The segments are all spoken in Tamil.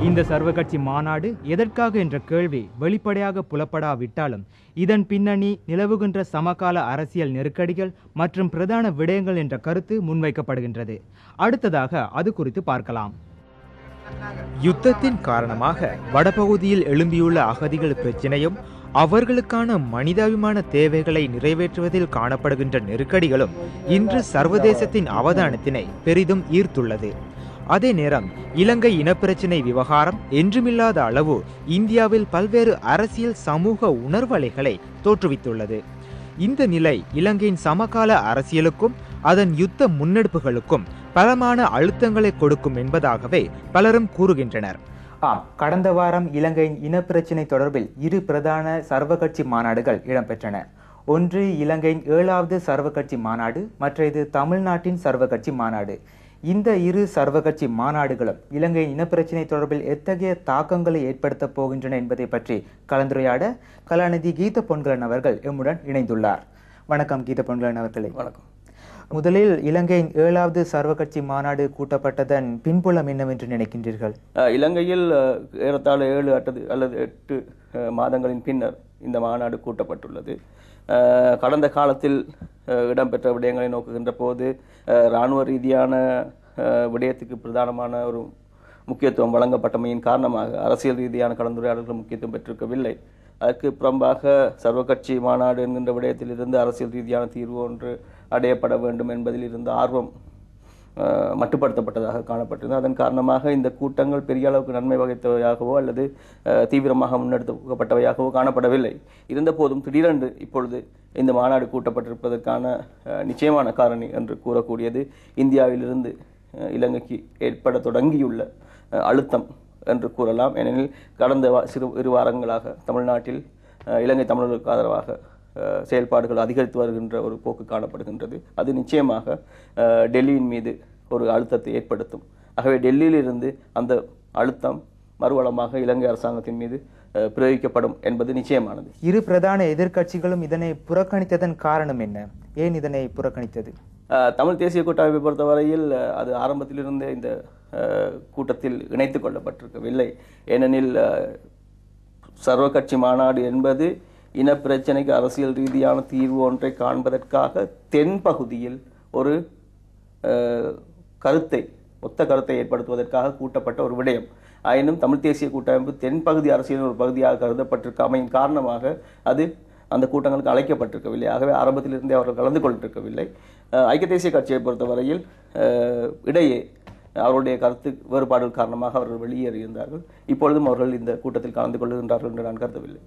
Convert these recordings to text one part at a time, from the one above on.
இந்த சர்வகட்சி மாநாடு எதற்காக என்ற கேள்வி வெளிப்படையாக புலப்படாவிட்டாலும் இதன் பின்னணி நிலவுகின்ற சமகால அரசியல் நெருக்கடிகள் மற்றும் பிரதான விடயங்கள் என்ற கருத்து முன்வைக்கப்படுகின்றது. அடுத்ததாக அது குறித்து பார்க்கலாம். யுத்தத்தின் காரணமாக வடபகுதியில் எழும்பியுள்ள அகதிகள் பிரச்சினையும் அவர்களுக்கான மனிதாபிமான தேவைகளை நிறைவேற்றுவதில் காணப்படுகின்ற நெருக்கடிகளும் இன்று சர்வதேசத்தின் அவதானத்தினை பெரிதும் ஈர்த்துள்ளது. அதே நேரம் இலங்கை இனப்பிரச்சினை விவகாரம் என்றுமில்லாத அளவு இந்தியாவில் பல்வேறு அரசியல் சமூக உணர்வலைகளை தோற்றுவித்துள்ளது. இந்த நிலை இலங்கையின் சமகால அரசியலுக்கும் அதன் யுத்த முன்னெடுப்புகளுக்கும் பலமான அழுத்தங்களை கொடுக்கும் என்பதாகவே பலரும் கூறுகின்றனர். கடந்த வாரம் இலங்கையின் இனப்பிரச்சினை தொடர்பில் 2 பிரதான சர்வகட்சி மாநாடுகள் இடம்பெற்றன. ஒன்று இலங்கையின் 7வது சர்வகட்சி மாநாடு, மற்றது தமிழ்நாட்டின் சர்வகட்சி மாநாடு. இந்த 2 சர்வகட்சி மாநாடுகளும் இலங்கையின் இனப்பிரச்சினை தொடர்பில் எத்தகைய தாக்கங்களை ஏற்படுத்தப் போகின்றன என்பதை பற்றி கலந்துரையாட கலாநிதி கீத பொன்கலன் அவர்கள் எம்முடன் இணைந்துள்ளார். வணக்கம் கீத பொன்கலன் அவர்களே. வணக்கம். முதலில் இலங்கையின் 7வது சர்வகட்சி மாநாடு கூட்டப்பட்டதன் பின்புலம் என்னவென்று நினைக்கின்றீர்கள்? இலங்கையில் ஏறத்தாழ 7 அல்லது 8 மாதங்களின் பின்னர் இந்த மாநாடு கூட்டப்பட்டுள்ளது. கடந்த காலத்தில் இடம்பெற்ற விடயங்களை நோக்குகின்ற போது இராணுவ ரீதியான விடயத்துக்கு பிரதானமான ஒரு முக்கியத்துவம் வழங்கப்பட்டமையின் காரணமாக அரசியல் ரீதியான கலந்துரையாடல்கள் முக்கியத்துவம் பெற்றிருக்கவில்லை. அதற்கு புறம்பாக சர்வகட்சி மாநாடு என்கின்ற விடயத்திலிருந்து அரசியல் ரீதியான தீர்வு ஒன்று அடையப்பட வேண்டும் என்பதில் இருந்த ஆர்வம் மட்டுப்படுத்தப்பட்டதாக காணப்பட்டது. அதன் காரணமாக இந்த கூட்டங்கள் பெரிய அளவுக்கு நன்மை வகித்தவையாகவோ அல்லது தீவிரமாக முன்னெடுக்கப்பட்டவையாகவோ காணப்படவில்லை. இருந்த போதும் திடீரென்று இப்பொழுது இந்த மாநாடு கூட்டப்பட்டிருப்பதற்கான நிச்சயமான காரணி என்று கூறக்கூடியது இந்தியாவிலிருந்து இலங்கைக்கு ஏற்பட தொடங்கியுள்ள அழுத்தம் என்று கூறலாம். ஏனெனில் கடந்த 2 வாரங்களாக தமிழ்நாட்டில் இலங்கை தமிழர்களுக்கு ஆதரவாக செயல்பாடுகள் அதிகரித்து வருகின்ற ஒரு போக்கு காணப்படுகின்றது. அது நிச்சயமாக டெல்லியின் மீது ஒரு அழுத்தத்தை ஏற்படுத்தும். ஆகவே டெல்லியிலிருந்து அந்த அழுத்தம் மறுவளமாக இலங்கை அரசாங்கத்தின் மீது பிரயோகிக்கப்படும் என்பது நிச்சயமானது. 2 பிரதான எதிர்க்கட்சிகளும் இதனை புறக்கணித்ததன் காரணம் என்ன? ஏன் இதனை புறக்கணித்தது? தமிழ் தேசிய கூட்டமைப்பை பொறுத்தவரையில் அது ஆரம்பத்திலிருந்தே இந்த கூட்டத்தில் இணைத்துக் கொள்ளப்பட்டிருக்கவில்லை. ஏனெனில் சர்வகட்சி மாநாடு என்பது இனப்பிரச்சனைக்கு அரசியல் ரீதியான தீர்வு ஒன்றை காண்பதற்காக தென் பகுதியில் ஒரு ஒத்த கருத்தை ஏற்படுத்துவதற்காக கூட்டப்பட்ட ஒரு விடயம். ஆயினும் தமிழ் தேசிய கூட்டமைப்பு தென்பகுதி அரசியலின் ஒரு பகுதியாக கருதப்பட்டிருக்காமையின் காரணமாக அது அந்த கூட்டங்களுக்கு அழைக்கப்பட்டிருக்கவில்லை. ஆகவே ஆரம்பத்திலிருந்தே அவர்கள் கலந்து கொண்டிருக்கவில்லை. ஐக்கிய தேசிய கட்சியை பொறுத்தவரையில் இடையே அவருடைய கருத்து வேறுபாடுகள் காரணமாக அவர்கள் வெளியேறியிருந்தார்கள். இப்பொழுதும் அவர்கள் இந்த கூட்டத்தில் கலந்து கொள்கின்றார்கள் என்று நான் கருதவில்லை.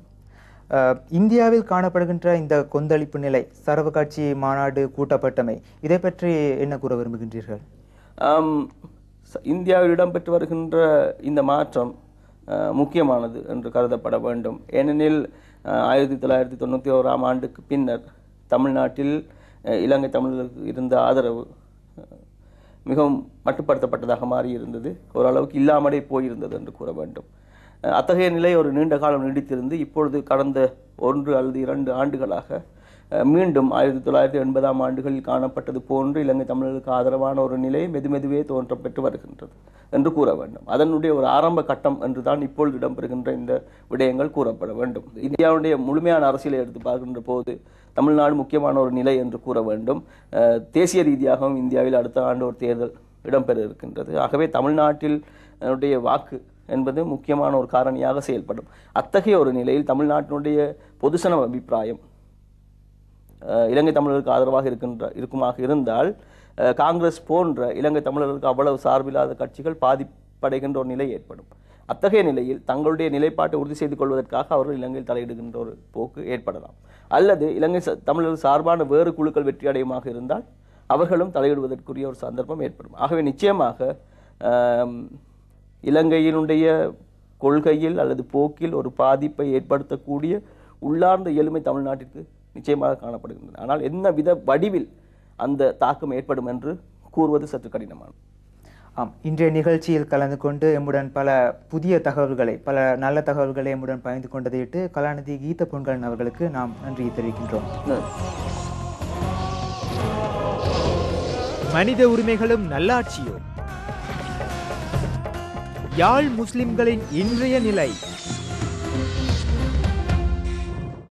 இந்தியாவில் காணப்படுகின்ற இந்த கொந்தளிப்பு நிலை, சர்வகட்சி மாநாடு கூட்டப்பட்டமை, இதை பற்றி என்ன கூற விரும்புகின்றீர்கள்? இந்தியாவில் இடம்பெற்று வருகின்ற இந்த மாற்றம் முக்கியமானது என்று கருதப்பட வேண்டும். ஏனெனில் 1991ஆம் ஆண்டுக்கு பின்னர் தமிழ்நாட்டில் இலங்கை தமிழர்களுக்கு இருந்த ஆதரவு மிகவும் மட்டுப்படுத்தப்பட்டதாக மாறியிருந்தது. ஓரளவுக்கு இல்லாமலே போயிருந்தது என்று கூற வேண்டும். அத்தகைய நிலை ஒரு நீண்ட காலம் நீடித்திருந்து இப்பொழுது கடந்த 1 அல்லது 2 ஆண்டுகளாக மீண்டும் 1980ஆம் ஆண்டுகளில் காணப்பட்டது போன்று இலங்கை தமிழர்களுக்கு ஆதரவான ஒரு நிலை மெதுமெதுவே தோற்றம் பெற்று வருகின்றது என்று கூற வேண்டும். அதனுடைய ஒரு ஆரம்ப கட்டம் என்றுதான் இப்பொழுது இடம்பெறுகின்ற இந்த விடயங்கள் கூறப்பட வேண்டும். இந்தியாவுடைய முழுமையான அரசியலை எடுத்து பார்க்கின்ற போது தமிழ்நாடு முக்கியமான ஒரு நிலை என்று கூற வேண்டும். தேசிய ரீதியாகவும் இந்தியாவில் அடுத்த ஆண்டு ஒரு தேர்தல் இடம்பெற இருக்கின்றது. ஆகவே தமிழ்நாட்டில் வாக்கு என்பது முக்கியமான ஒரு காரணியாக செயல்படும். அத்தகைய ஒரு நிலையில் தமிழ்நாட்டினுடைய பொதுசன அபிப்பிராயம் இலங்கை தமிழர்களுக்கு ஆதரவாக இருக்குமாக இருந்தால் காங்கிரஸ் போன்ற இலங்கை தமிழர்களுக்கு அவ்வளவு சார்பில்லாத கட்சிகள் பாதிப்படைகின்ற ஒரு நிலை ஏற்படும். அத்தகைய நிலையில் தங்களுடைய நிலைப்பாட்டை உறுதி செய்து கொள்வதற்காக அவர்கள் இலங்கையில் தலையிடுகின்ற ஒரு போக்கு ஏற்படலாம். அல்லது இலங்கை தமிழர்கள் சார்பான வேறு குழுக்கள் வெற்றியடையமாக இருந்தால் அவர்களும் தலையிடுவதற்குரிய ஒரு சந்தர்ப்பம் ஏற்படும். ஆகவே நிச்சயமாக இலங்கையினுடைய கொள்கையில் அல்லது போக்கில் ஒரு பாதிப்பை ஏற்படுத்தக்கூடிய உள்ளார்ந்த இயலுமை தமிழ்நாட்டிற்கு நிச்சயமாக காணப்படுகின்றன. ஆனால் என்ன வித வடிவில் அந்த தாக்கம் ஏற்படும் என்று கூறுவது சற்று கடினமானது. இன்றைய நிகழ்ச்சியில் கலந்து கொண்டு எம்முடன் பல புதிய தகவல்களை, பல நல்ல தகவல்களை எம்முடன் பகிர்ந்து கொண்டதையிட்டு கலாநிதி கீத பொன்கலன் அவர்களுக்கு நாம் நன்றி தெரிவிக்கின்றோம். மனித உரிமைகளும் நல்லாட்சியும். யாழ் முஸ்லிம்களின் இன்றைய நிலை.